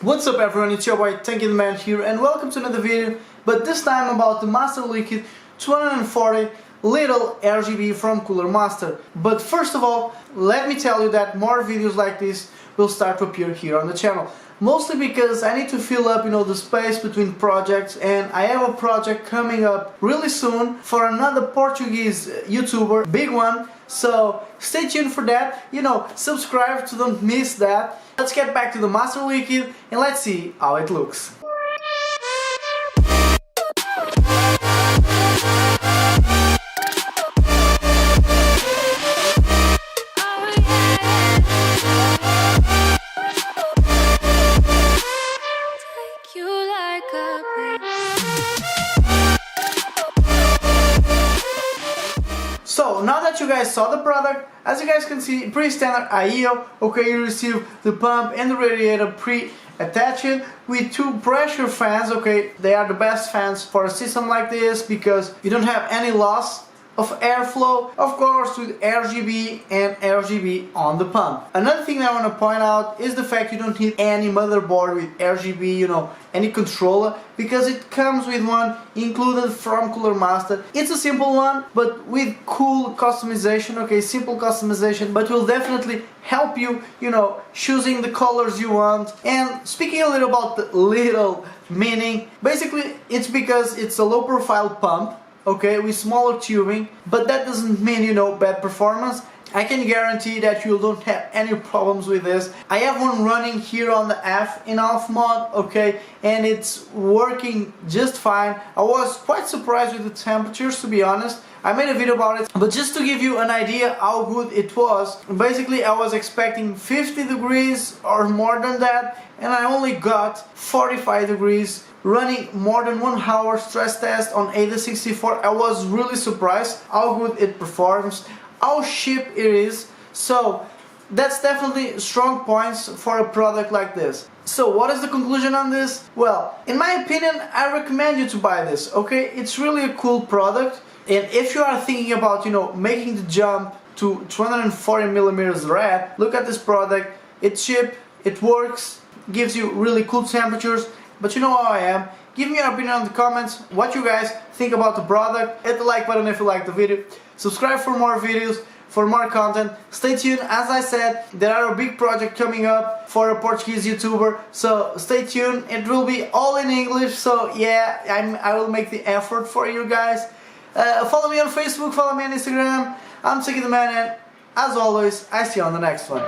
What's up everyone, it's your boy tankian here and welcome to another video, but this time about the Master Liquid 240 little RGB from Cooler Master. But first of all, let me tell you that more videos like this will start to appear here on the channel. Mostly because I need to fill up, the space between projects, and I have a project coming up really soon for another Portuguese YouTuber, big one. So stay tuned for that, subscribe to don't miss that. Let's get back to the Master Liquid and let's see how it looks. So now that you guys saw the product, as you guys can see, pretty standard IEO. Okay, you receive the pump and the radiator pre-attached with two pressure fans. Okay, they are the best fans for a system like this because you don't have any loss of airflow, of course, with RGB and RGB on the pump. Another thing that I want to point out is the fact you don't need any motherboard with RGB, any controller, because it comes with one included from Cooler Master. It's a simple one, but with cool customization, okay, simple customization, but will definitely help you, choosing the colors you want. And speaking a little about the little meaning, basically it's because it's a low profile pump, okay, with smaller tubing, but that doesn't mean, bad performance. I can guarantee that you don't have any problems with this. I have one running here on the F in off mode, okay, and it's working just fine. I was quite surprised with the temperatures, to be honest. I made a video about it, but just to give you an idea how good it was, basically I was expecting 50 degrees or more than that, and I only got 45 degrees. Running more than 1 hour stress test on AIDA64, I was really surprised how good it performs, how cheap it is. So that's definitely strong points for a product like this. So what is the conclusion on this? Well, in my opinion, I recommend you to buy this, okay? It's really a cool product, and if you are thinking about, making the jump to 240mm red, look at this product. It's cheap, it works, gives you really cool temperatures. But you know how I am. Give me your opinion in the comments, what you guys think about the product. Hit the like button if you like the video. Subscribe for more videos, for more content. Stay tuned. As I said, there are a big project coming up for a Portuguese YouTuber. So stay tuned. It will be all in English. So yeah, I will make the effort for you guys. Follow me on Facebook, follow me on Instagram. I'm tankian, and as always, I see you on the next one.